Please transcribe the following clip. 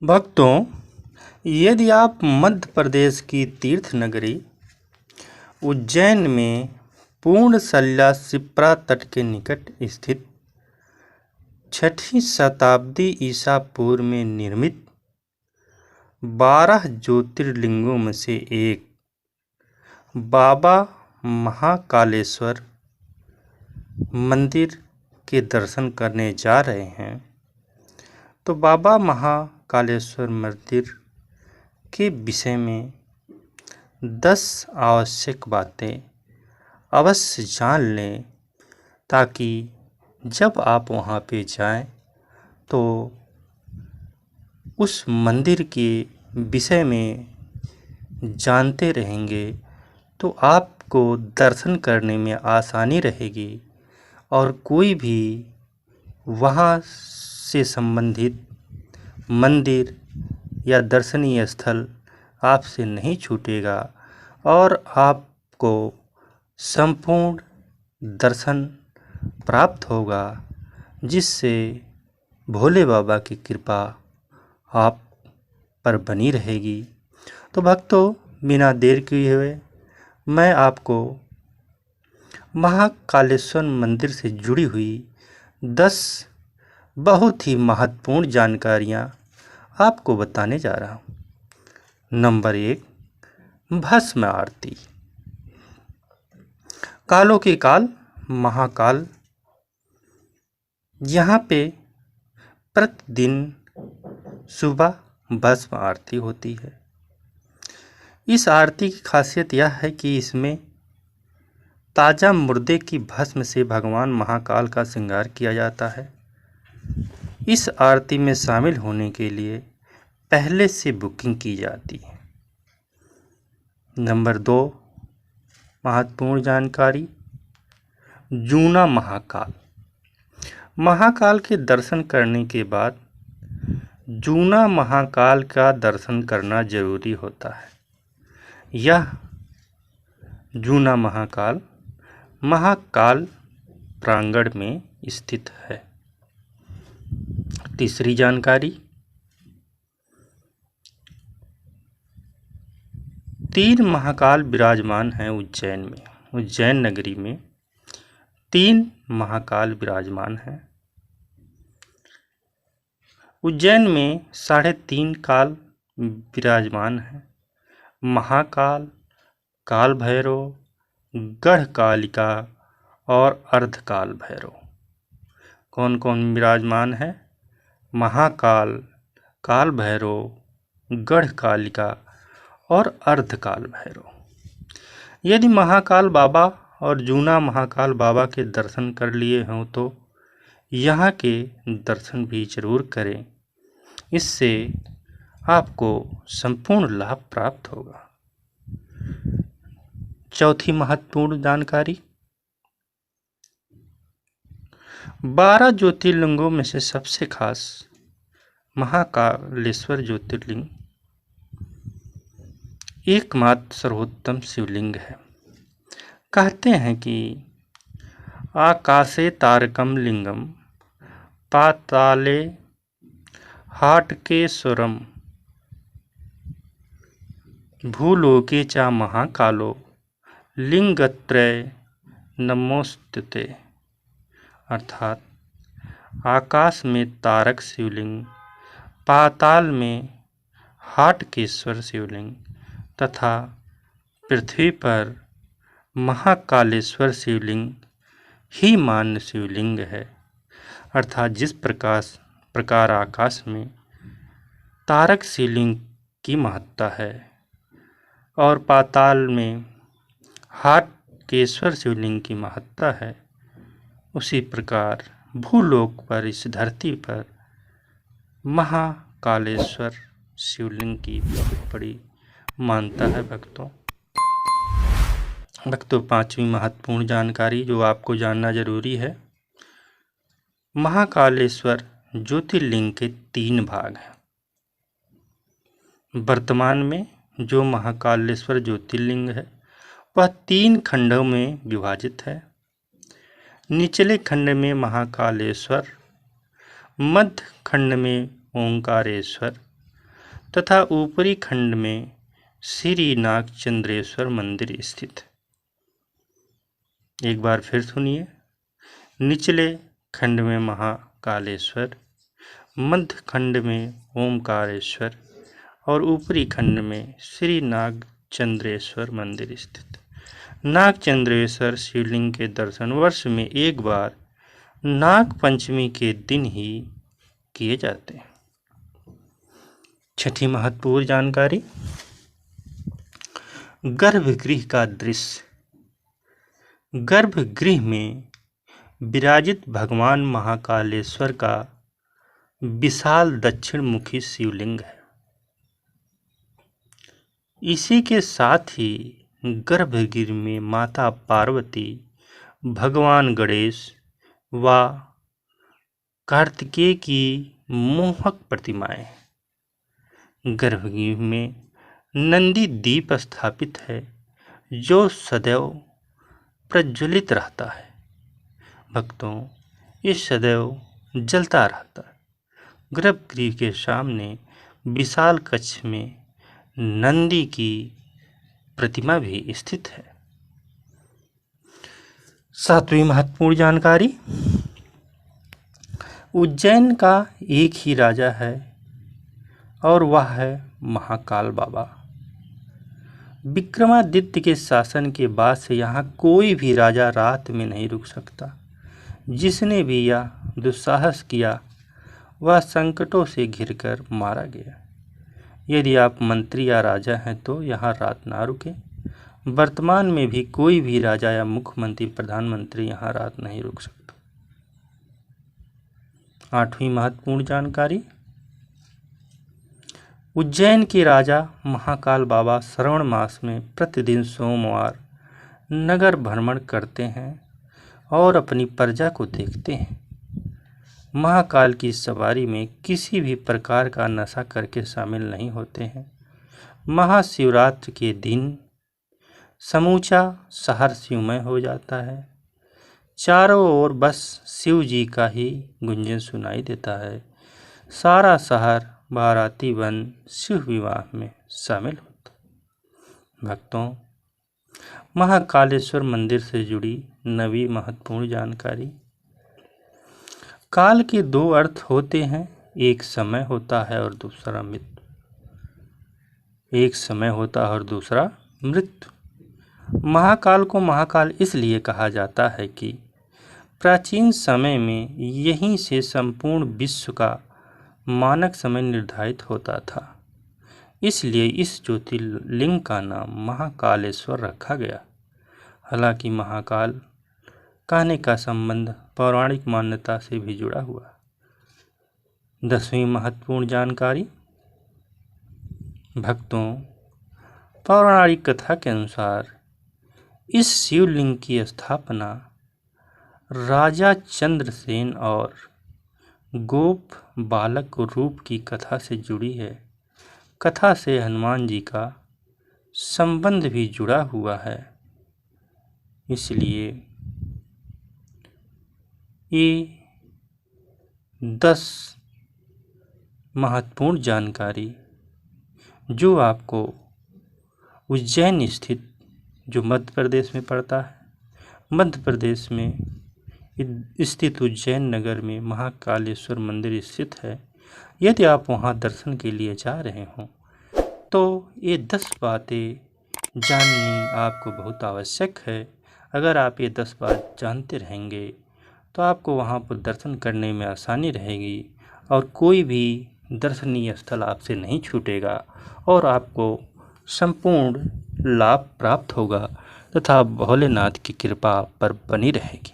भक्तों, यदि आप मध्य प्रदेश की तीर्थ नगरी उज्जैन में पूर्णशल्या शिप्रा तट के निकट स्थित 6वीं शताब्दी ईसा पूर्व में निर्मित 12 ज्योतिर्लिंगों में से एक बाबा महाकालेश्वर मंदिर के दर्शन करने जा रहे हैं, तो बाबा महाकालेश्वर मंदिर के विषय में 10 आवश्यक बातें अवश्य जान लें, ताकि जब आप वहाँ पे जाएं तो उस मंदिर के विषय में जानते रहेंगे, तो आपको दर्शन करने में आसानी रहेगी और कोई भी वहाँ से संबंधित मंदिर या दर्शनीय स्थल आपसे नहीं छूटेगा और आपको संपूर्ण दर्शन प्राप्त होगा, जिससे भोले बाबा की कृपा आप पर बनी रहेगी। तो भक्तों, बिना देर किए हुए मैं आपको महाकालेश्वर मंदिर से जुड़ी हुई 10 बहुत ही महत्वपूर्ण जानकारियाँ आपको बताने जा रहा हूँ। नंबर 1, भस्म आरती। कालों के काल महाकाल यहाँ पे प्रतिदिन सुबह भस्म आरती होती है। इस आरती की खासियत यह है कि इसमें ताजा मुर्दे की भस्म से भगवान महाकाल का श्रृंगार किया जाता है। इस आरती में शामिल होने के लिए पहले से बुकिंग की जाती है। नंबर 2, महत्वपूर्ण जानकारी, जूना महाकाल। महाकाल के दर्शन करने के बाद जूना महाकाल का दर्शन करना जरूरी होता है। यह जूना महाकाल महाकाल प्रांगण में स्थित है। तीसरी जानकारी, 3 महाकाल विराजमान हैं उज्जैन में। उज्जैन नगरी में 3 महाकाल विराजमान हैं। उज्जैन में 3.5 काल विराजमान हैं: महाकाल, काल भैरव, गढ़ कालिका और अर्धकाल भैरव। कौन कौन विराजमान है? महाकाल, काल भैरव, गढ़ कालिका और अर्धकाल भैरव। यदि महाकाल बाबा और जूना महाकाल बाबा के दर्शन कर लिए हों तो यहाँ के दर्शन भी जरूर करें, इससे आपको संपूर्ण लाभ प्राप्त होगा। चौथी महत्वपूर्ण जानकारी, 12 ज्योतिर्लिंगों में से सबसे खास महाकालेश्वर ज्योतिर्लिंग एकमात्र सर्वोत्तम शिवलिंग है। कहते हैं कि आकाशे तारकम लिंगम पाताले हाटकेश्वरम भूलोके च महाकालो लिंगत्रय नमोस्तुते। अर्थात आकाश में तारक शिवलिंग, पाताल में हाटकेश्वर शिवलिंग तथा पृथ्वी पर महाकालेश्वर शिवलिंग ही मान्य शिवलिंग है। अर्थात जिस प्रकार आकाश में तारक शिवलिंग की महत्ता है और पाताल में हाटकेश्वर शिवलिंग की महत्ता है, उसी प्रकार भूलोक पर, इस धरती पर महाकालेश्वर शिवलिंग की बहुत बड़ी मान्यता है। भक्तों, 5वीं महत्वपूर्ण जानकारी जो आपको जानना जरूरी है, महाकालेश्वर ज्योतिर्लिंग के 3 भाग हैं। वर्तमान में जो महाकालेश्वर ज्योतिर्लिंग है वह 3 खंडों में विभाजित है। निचले खंड में महाकालेश्वर, मध्य खंड में ओंकारेश्वर तथा ऊपरी खंड में श्री नागचंद्रेश्वर मंदिर स्थित है। एक बार फिर सुनिए। निचले खंड में महाकालेश्वर, मध्य खंड में ओमकारेश्वर और ऊपरी खंड में श्री नागचंद्रेश्वर मंदिर स्थित। नागचंद्रेश्वर शिवलिंग के दर्शन वर्ष में एक बार नाग पंचमी के दिन ही किए जाते हैं। छठी महत्वपूर्ण जानकारी, गर्भगृह का दृश्य। गर्भगृह में विराजित भगवान महाकालेश्वर का विशाल दक्षिण मुखी शिवलिंग है। इसी के साथ ही गर्भगृह में माता पार्वती, भगवान गणेश व कार्तिकेय की मोहक प्रतिमाएं। गर्भगृह में नंदी दीप स्थापित है जो सदैव प्रज्वलित रहता है। भक्तों, ये सदैव जलता रहता है। गर्भगृह के सामने विशाल कक्ष में नंदी की प्रतिमा भी स्थित है। सातवीं महत्वपूर्ण जानकारी, उज्जैन का एक ही राजा है और वह है महाकाल बाबा। विक्रमादित्य के शासन के बाद से यहाँ कोई भी राजा रात में नहीं रुक सकता। जिसने भी यह दुस्साहस किया वह संकटों से घिरकर मारा गया। यदि आप मंत्री या राजा हैं तो यहाँ रात ना रुके। वर्तमान में भी कोई भी राजा या मुख्यमंत्री, प्रधानमंत्री यहाँ रात नहीं रुक सकता। आठवीं महत्वपूर्ण जानकारी, उज्जैन के राजा महाकाल बाबा श्रावण मास में प्रतिदिन सोमवार नगर भ्रमण करते हैं और अपनी प्रजा को देखते हैं। महाकाल की सवारी में किसी भी प्रकार का नशा करके शामिल नहीं होते हैं। महाशिवरात्रि के दिन समूचा शहर शिवमय हो जाता है। चारों ओर बस शिव जी का ही गुंजन सुनाई देता है। सारा शहर बाराती बन शिव विवाह में शामिल होता। भक्तों, महाकालेश्वर मंदिर से जुड़ी नवी महत्वपूर्ण जानकारी। काल के दो अर्थ होते हैं, एक समय होता है और दूसरा मृत्यु। एक समय होता है और दूसरा मृत्यु। महाकाल को महाकाल इसलिए कहा जाता है कि प्राचीन समय में यहीं से संपूर्ण विश्व का मानक समय निर्धारित होता था। इसलिए इस ज्योतिर्लिंग का नाम महाकालेश्वर रखा गया। हालांकि महाकाल कहने का संबंध पौराणिक मान्यता से भी जुड़ा हुआ। 10वीं महत्वपूर्ण जानकारी, भक्तों, पौराणिक कथा के अनुसार इस शिवलिंग की स्थापना राजा चंद्रसेन और गोप बालक रूप की कथा से जुड़ी है। कथा से हनुमान जी का संबंध भी जुड़ा हुआ है। इसलिए ये 10 महत्वपूर्ण जानकारी जो आपको उज्जैन स्थित, जो मध्य प्रदेश में पड़ता है, मध्य प्रदेश में स्थित उज्जैन नगर में महाकालेश्वर मंदिर स्थित है। यदि आप वहां दर्शन के लिए जा रहे हों तो ये 10 बातें जाननी आपको बहुत आवश्यक है। अगर आप ये 10 बात जानते रहेंगे तो आपको वहां पर दर्शन करने में आसानी रहेगी और कोई भी दर्शनीय स्थल आपसे नहीं छूटेगा और आपको संपूर्ण लाभ प्राप्त होगा तथा भोलेनाथ की कृपा पर बनी रहेगी।